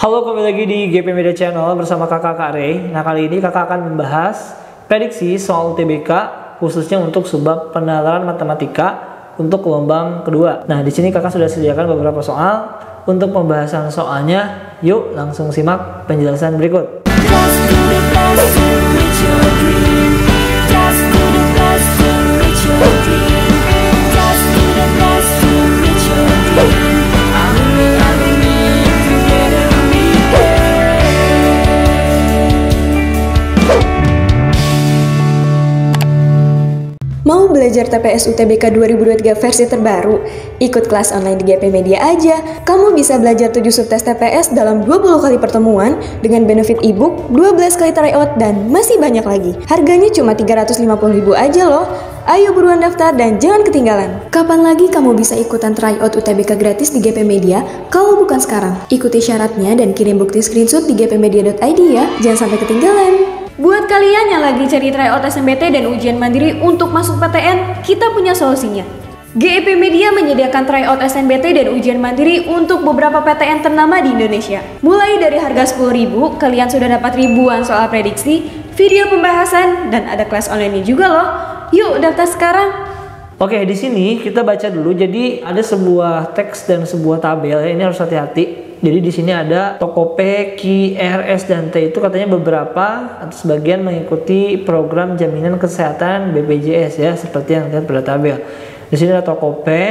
Halo, kembali lagi di GP Media Channel bersama kakak Kak Ray. Nah, kali ini kakak akan membahas prediksi soal UTBK khususnya untuk subbab penalaran matematika untuk gelombang kedua. Nah, di sini kakak sudah sediakan beberapa soal. Untuk pembahasan soalnya, yuk langsung simak penjelasan berikut. Mau belajar TPS UTBK 2023 versi terbaru? Ikut kelas online di GP Media aja. Kamu bisa belajar 7 subtes TPS dalam 20 kali pertemuan dengan benefit ebook, 12 kali tryout, dan masih banyak lagi. Harganya cuma 350.000 aja loh. Ayo buruan daftar dan jangan ketinggalan. Kapan lagi kamu bisa ikutan tryout UTBK gratis di GP Media kalau bukan sekarang? Ikuti syaratnya dan kirim bukti screenshot di gpmedia.id ya. Jangan sampai ketinggalan. Buat kalian yang lagi cari tryout SNMPT dan ujian mandiri untuk masuk PTN, kita punya solusinya. GEP Media menyediakan tryout SNMPT dan ujian mandiri untuk beberapa PTN ternama di Indonesia. Mulai dari harga 10.000, kalian sudah dapat ribuan soal prediksi, video pembahasan, dan ada kelas online juga loh. Yuk daftar sekarang. Oke, di sini kita baca dulu. Jadi ada sebuah teks dan sebuah tabel ya. Ini harus hati-hati. Jadi di sini ada Tokope, Ki, R, S, dan T itu katanya beberapa atau sebagian mengikuti program jaminan kesehatan BPJS ya, seperti yang lihat pada tabel. Di sini ada Tokope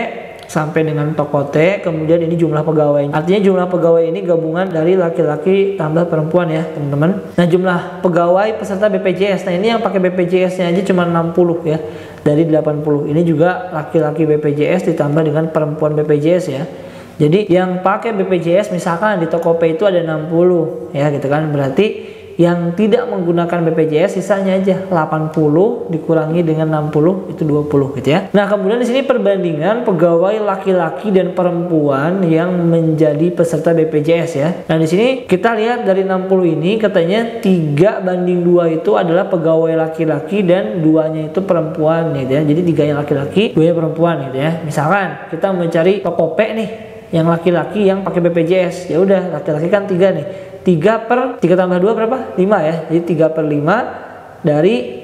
sampai dengan Tokote, kemudian ini jumlah pegawai. Artinya jumlah pegawai ini gabungan dari laki-laki tambah perempuan ya, teman-teman. Nah, jumlah pegawai peserta BPJS. Nah, ini yang pakai BPJS-nya aja cuma 60 ya dari 80. Ini juga laki-laki BPJS ditambah dengan perempuan BPJS ya. Jadi yang pakai BPJS misalkan di Tokope itu ada 60 ya gitu kan, berarti yang tidak menggunakan BPJS sisanya aja 80 dikurangi dengan 60 itu 20 gitu ya. Nah, kemudian di sini perbandingan pegawai laki-laki dan perempuan yang menjadi peserta BPJS ya. Nah, di sini kita lihat dari 60 ini katanya 3:2 itu adalah pegawai laki-laki dan 2-nya itu perempuan gitu ya. Jadi 3-nya laki-laki, 2-nya perempuan gitu ya. Misalkan kita mencari Tokope nih yang laki-laki yang pakai BPJS, ya udah laki-laki kan 3 nih, 3 tambah 2 berapa? 5 ya, jadi 3/5 dari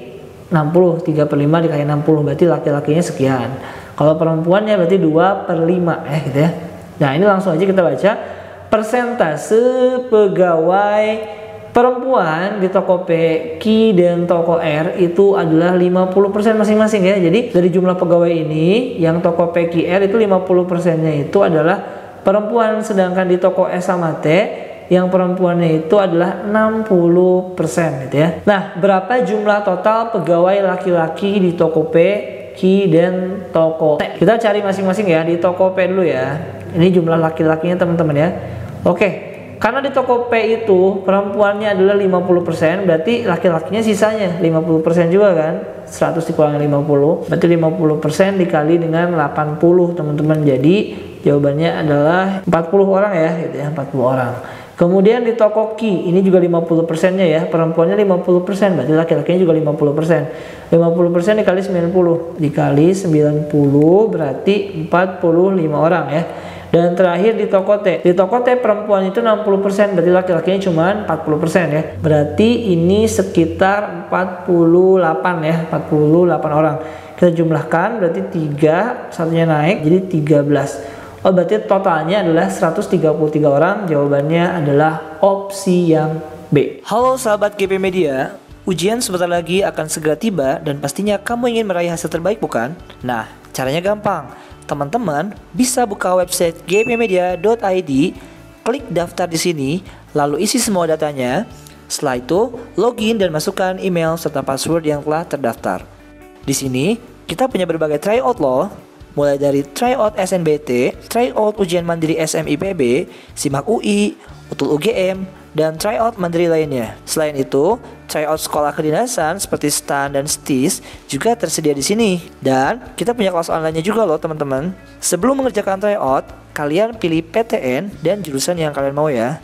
60, 3/5 dikali 60 berarti laki-lakinya sekian, kalau perempuannya berarti 2/5 ya gitu ya. Nah, ini langsung aja kita baca persentase pegawai perempuan di Tokope, Ki, dan Toko R itu adalah 50% masing-masing ya. Jadi dari jumlah pegawai ini yang Tokope, Ki, R itu 50%-nya itu adalah perempuan, sedangkan di Toko S sama T yang perempuannya itu adalah 60% gitu ya. Nah, berapa jumlah total pegawai laki-laki di Tokope, Ki, dan Toko T? Kita cari masing-masing ya. Di Tokope dulu ya. Ini jumlah laki-lakinya teman-teman ya. Oke, karena di Tokope itu perempuannya adalah 50%, berarti laki-lakinya sisanya 50% juga kan. 100 dikurangi 50 berarti 50% dikali dengan 80 teman-teman. Jadi jawabannya adalah 40 orang ya gitu ya, 40 orang. Kemudian di Toko Ki ini juga 50%-nya ya, perempuannya 50%, berarti laki-lakinya juga 50%. 50% dikali 90 dikali 90 berarti 45 orang ya. Dan terakhir di Toko T. Di Toko T perempuan itu 60%, berarti laki-lakinya cuma 40% ya. Berarti ini sekitar 48 ya, 48 orang. Kita jumlahkan berarti 3, satunya naik jadi 13. Oh, berarti totalnya adalah 133 orang. Jawabannya adalah opsi yang B. Halo sahabat GP Media. Ujian sebentar lagi akan segera tiba dan pastinya kamu ingin meraih hasil terbaik bukan? Nah, caranya gampang. Teman-teman bisa buka website gpmedia.id, klik daftar di sini, lalu isi semua datanya. Setelah itu, login dan masukkan email serta password yang telah terdaftar. Di sini, kita punya berbagai tryout loh, mulai dari tryout SNBT, tryout ujian mandiri SMIPB, SIMAK UI, UTUL UGM, dan tryout mandiri lainnya. Selain itu, tryout sekolah kedinasan seperti STAN dan STIS juga tersedia di sini. Dan kita punya kelas online-nya juga loh teman-teman. Sebelum mengerjakan tryout, kalian pilih PTN dan jurusan yang kalian mau ya.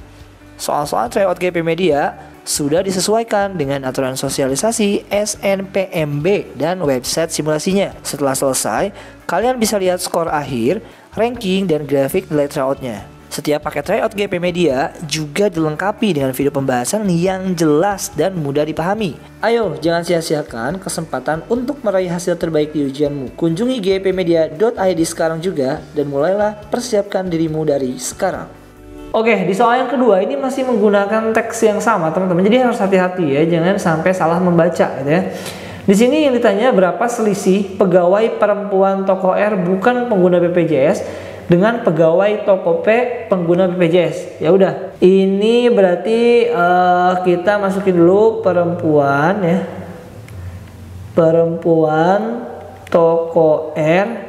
Soal-soal tryout GP Media sudah disesuaikan dengan aturan sosialisasi SNPMB dan website simulasinya. Setelah selesai, kalian bisa lihat skor akhir, ranking, dan grafik nilai tryoutnya. Setiap paket tryout GP Media juga dilengkapi dengan video pembahasan yang jelas dan mudah dipahami. Ayo, jangan sia-siakan kesempatan untuk meraih hasil terbaik di ujianmu. Kunjungi gpmedia.id sekarang juga dan mulailah persiapkan dirimu dari sekarang. Oke, di soal yang kedua ini masih menggunakan teks yang sama, teman-teman. Jadi harus hati-hati ya, jangan sampai salah membaca gitu ya. Di sini yang ditanya berapa selisih pegawai perempuan toko R bukan pengguna BPJS dengan pegawai toko P pengguna BPJS. Ya udah, ini berarti kita masukin dulu perempuan ya, perempuan toko R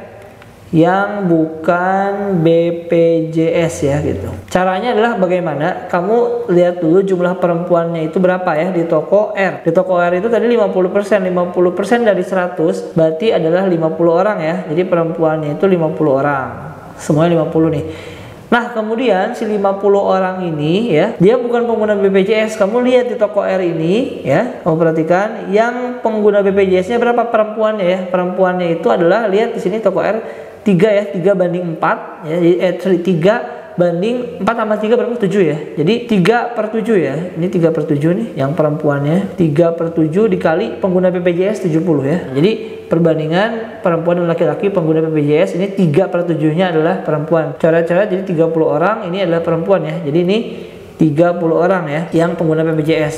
yang bukan BPJS ya gitu. Caranya adalah bagaimana? Kamu lihat dulu jumlah perempuannya itu berapa ya di toko R. Di toko R itu tadi 50%, 50% dari 100 berarti adalah 50 orang ya. Jadi perempuannya itu 50 orang. Semuanya 50 nih. Nah, kemudian si 50 orang ini ya, dia bukan pengguna BPJS. Kamu lihat di toko R ini ya, kamu perhatikan yang pengguna BPJS-nya berapa perempuannya ya. Perempuannya itu adalah, lihat di sini toko R 3 ya, 3 banding 4 ya. Jadi 3 banding 4 tambah 3 berapa? 7 ya. Jadi 3/7 ya. Ini 3/7 nih yang perempuannya. 3/7 dikali pengguna BPJS 70 ya. Jadi perbandingan perempuan dan laki-laki pengguna BPJS ini 3/7-nya adalah perempuan. Cara-cara jadi 30 orang ini adalah perempuan ya. Jadi ini 30 orang ya yang pengguna BPJS.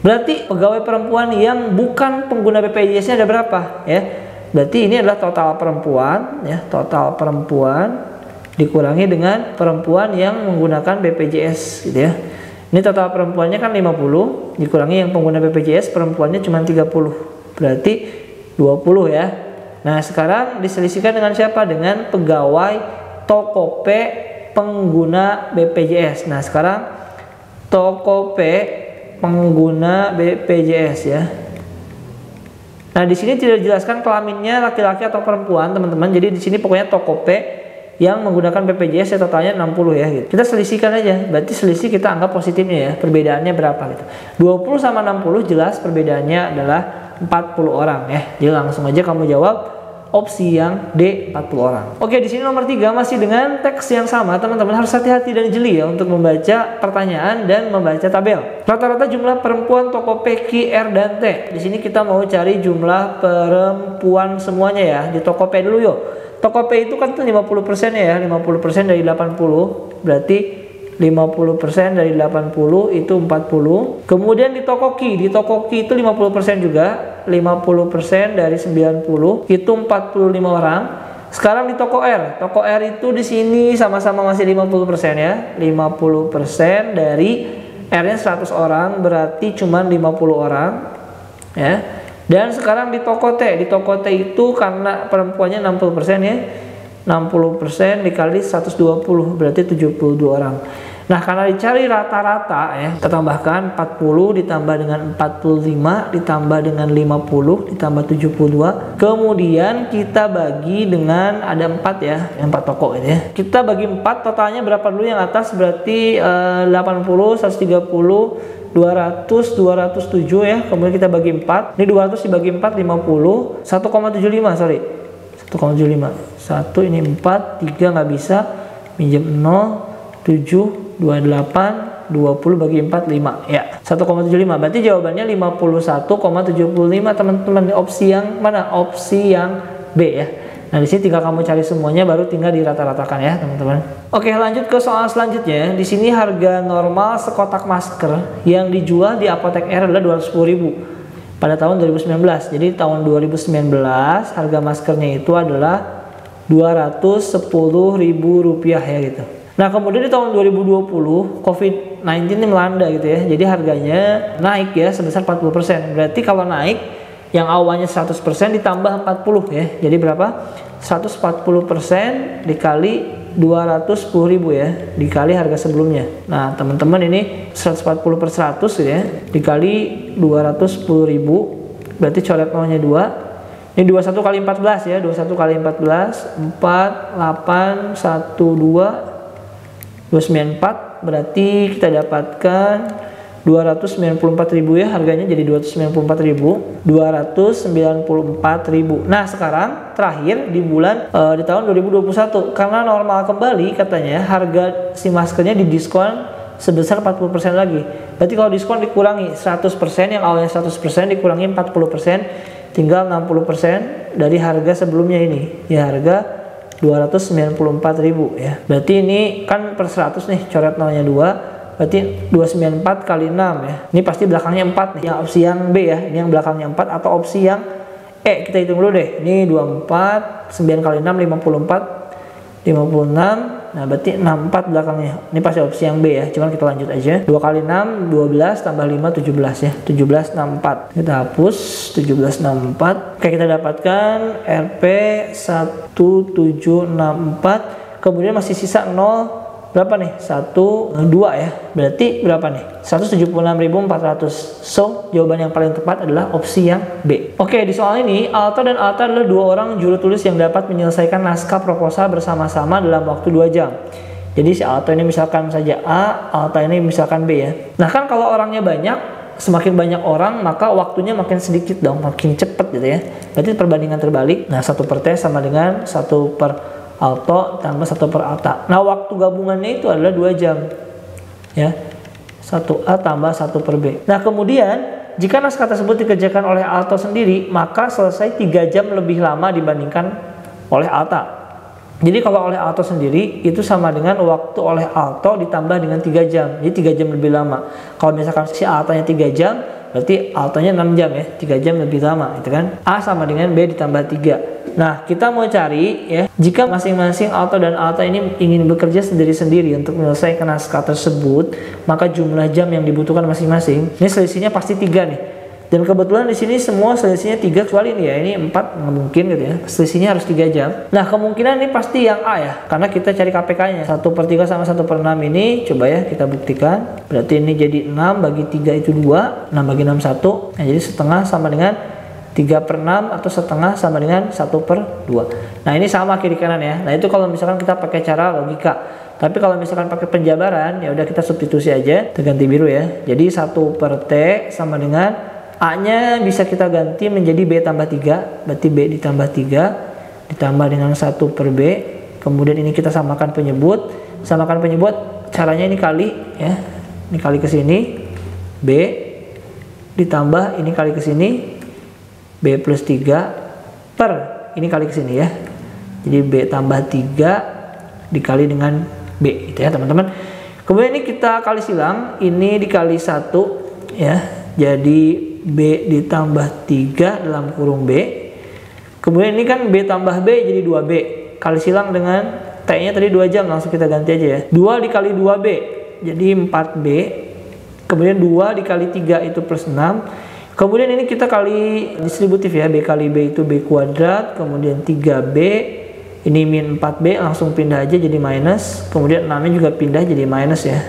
Berarti pegawai perempuan yang bukan pengguna BPJS-nya ada berapa ya? Berarti ini adalah total perempuan ya, total perempuan dikurangi dengan perempuan yang menggunakan BPJS gitu ya. Ini total perempuannya kan 50 dikurangi yang pengguna BPJS perempuannya cuma 30. Berarti 20 ya. Nah, sekarang diselisihkan dengan siapa? Dengan pegawai toko P pengguna BPJS. Nah, sekarang toko P pengguna BPJS ya. Nah, di sini tidak dijelaskan kelaminnya laki-laki atau perempuan, teman-teman. Jadi di sini pokoknya toko P yang menggunakan BPJS ya, totalnya 60 ya gitu. Kita selisihkan aja. Berarti selisih kita anggap positifnya ya. Perbedaannya berapa gitu. 20 sama 60 jelas perbedaannya adalah 40 orang ya. Jadi langsung aja kamu jawab opsi yang D, 40 orang. Oke, di sini nomor 3 masih dengan teks yang sama, teman-teman. Harus hati-hati dan jeli ya untuk membaca pertanyaan dan membaca tabel. Rata-rata jumlah perempuan toko P, Q, R, dan T. Di sini kita mau cari jumlah perempuan semuanya ya. Di toko P dulu yuk. Toko P itu kan 50% ya, 50% dari 80. Berarti 50% dari 80 itu 40. Kemudian di toko Q itu 50% juga. 50% dari 90 itu 45 orang. Sekarang di toko R itu di sini sama-sama masih 50% ya. 50% dari R-nya 100 orang berarti cuma 50 orang ya. Dan sekarang di toko T itu karena perempuannya 60% ya. 60% dikali 120 berarti 72 orang. Nah, karena dicari rata-rata ya, kita tambahkan 40 ditambah dengan 45 ditambah dengan 50 ditambah 72. Kemudian kita bagi dengan ada 4 ya, 4 toko ini ya. Kita bagi 4, totalnya berapa dulu yang atas? Berarti 80, 130, 200, 207 ya. Kemudian kita bagi 4. Ini 200 dibagi 4 50, 1,75 sorry. 1,75. 1 ini 4, 3 nggak bisa. Minjem 0, 7, 28, 20 bagi 4, 5 ya, 1,75. Berarti jawabannya 51,75 teman-teman. Opsi yang mana? Opsi yang B ya. Nah, di sini tinggal kamu cari semuanya baru tinggal dirata-ratakan ya teman-teman. Oke, lanjut ke soal selanjutnya. Di sini harga normal sekotak masker yang dijual di apotek R adalah 210.000 pada tahun 2019. Jadi tahun 2019 harga maskernya itu adalah Rp210.000 ya gitu. Nah, kemudian di tahun 2020 COVID-19 ini melanda gitu ya. Jadi harganya naik ya sebesar 40%. Berarti kalau naik yang awalnya 100% ditambah 40 ya. Jadi berapa? 140% dikali 210.000 ya. Dikali harga sebelumnya. Nah, teman-teman ini 140 per 100 gitu ya. Dikali 210.000. Berarti coret nolnya 2. Ini 21 kali 14 ya. 21 kali 14 4, 8, 1, 2 294 berarti kita dapatkan 294 294.000 ya, harganya jadi 294.000. 294.000. Nah, sekarang terakhir di di tahun 2021 karena normal kembali katanya harga si maskernya didiskon sebesar 40% lagi. Berarti kalau diskon dikurangi 100%, yang awalnya 100% dikurangi 40%, tinggal 60% dari harga sebelumnya ini. Ya, harga 294.000 ya. Berarti ini kan per 100 nih, coret nolnya 2. Berarti 294 kali 6 ya. Ini pasti belakangnya 4 nih. Yang opsi yang B ya. Ini yang belakangnya 4 atau opsi yang E. Kita hitung dulu deh. Ini 24, 9 kali 6 54, 56. Nah, berarti 64 belakangnya. Ini pasti opsi yang B ya. Cuman kita lanjut aja. 2 kali 6 12 tambah 5 17 ya. 1764. Kita hapus 1764. Oke, kita dapatkan Rp 1764. Kemudian masih sisa 0 berapa nih? 1 2 ya. Berarti berapa nih? 176.400. So, jawaban yang paling tepat adalah opsi yang B. Oke, di soal ini Alto dan Alta adalah dua orang juru tulis yang dapat menyelesaikan naskah proposal bersama-sama dalam waktu 2 jam. Jadi si Alto ini misalkan saja A, Alta ini misalkan B ya. Nah, kan kalau orangnya banyak, semakin banyak orang maka waktunya makin sedikit dong, makin cepet gitu ya. Berarti perbandingan terbalik. Nah, 1 per T sama dengan 1 per Alto tambah 1 per Alta. Nah, waktu gabungannya itu adalah 2 jam ya. 1A tambah 1 per B. Nah, kemudian jika naskah tersebut dikerjakan oleh Alto sendiri, maka selesai 3 jam lebih lama dibandingkan oleh Alta. Jadi kalau oleh Alto sendiri itu sama dengan waktu oleh Alto ditambah dengan 3 jam. Jadi 3 jam lebih lama. Kalau misalkan si Altanya 3 jam, berarti Altonya 6 jam ya, 3 jam lebih lama itu kan. A sama dengan B ditambah 3. Nah, kita mau cari ya, jika masing-masing Alto dan Alta ini ingin bekerja sendiri-sendiri untuk menyelesaikan naskah tersebut, maka jumlah jam yang dibutuhkan masing-masing, ini selisihnya pasti 3 nih. Dan kebetulan di sini semua selisihnya 3 kecuali ini ya, ini 4 nggak mungkin gitu ya. Selisihnya harus 3 jam. Nah, kemungkinan ini pasti yang A ya, karena kita cari KPK-nya. 1 per 3 sama 1 per 6 ini, coba ya kita buktikan. Berarti ini jadi 6 bagi 3 itu 2, 6 bagi 6 1. Nah, jadi setengah sama dengan 3 per 6 atau setengah sama dengan 1 per 2. Nah, ini sama kiri kanan ya. Nah, itu kalau misalkan kita pakai cara logika. Tapi kalau misalkan pakai penjabaran, ya udah kita substitusi aja, ganti biru ya. Jadi 1 per T sama dengan A-nya bisa kita ganti menjadi B tambah 3. Berarti B ditambah 3 ditambah dengan 1 per B. Kemudian ini kita samakan penyebut. Samakan penyebut caranya ini kali ya. Ini kali ke sini. B ditambah ini kali ke sini. B plus 3 per ini kali ke sini ya. Jadi B tambah 3 dikali dengan B gitu ya teman-teman. Kemudian ini kita kali silang, ini dikali 1 ya. Jadi B ditambah 3 dalam kurung B. Kemudian ini kan B tambah B jadi 2B. Kali silang dengan T-nya tadi 2 jam, langsung kita ganti aja ya. 2 dikali 2B jadi 4B. Kemudian 2 dikali 3 itu plus 6. Kemudian ini kita kali distributif ya, B kali B itu B kuadrat, kemudian 3B, ini min 4B, langsung pindah aja jadi minus, kemudian 6-nya juga pindah jadi minus ya.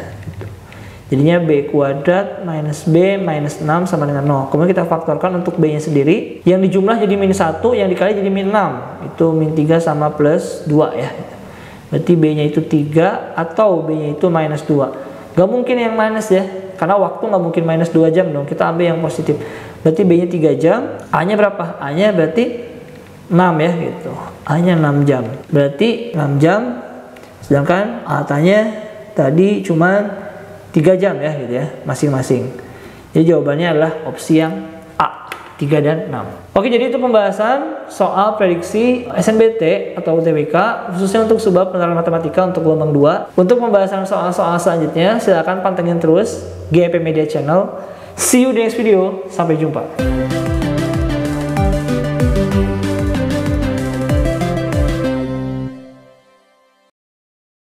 Jadinya B kuadrat minus B minus 6 sama dengan 0. Kemudian kita faktorkan untuk B-nya sendiri, yang dijumlah jadi min 1, yang dikali jadi min 6, itu min 3 sama plus 2 ya. Berarti B-nya itu 3 atau B-nya itu minus 2. Gak mungkin yang minus ya, karena waktu nggak mungkin minus 2 jam dong, kita ambil yang positif. Berarti B nya 3 jam, A nya berapa? A nya berarti 6 ya gitu, A nya 6 jam, berarti 6 jam. Sedangkan Alta nya tadi cuma 3 jam ya gitu ya masing-masing. Jadi jawabannya adalah opsi yang A, 3 dan 6. Oke, jadi itu pembahasan soal prediksi SNBT atau UTBK khususnya untuk subbab penerapan matematika untuk gelombang 2. Untuk pembahasan soal-soal selanjutnya silakan pantengin terus GAP Media Channel. See you di next video. Sampai jumpa.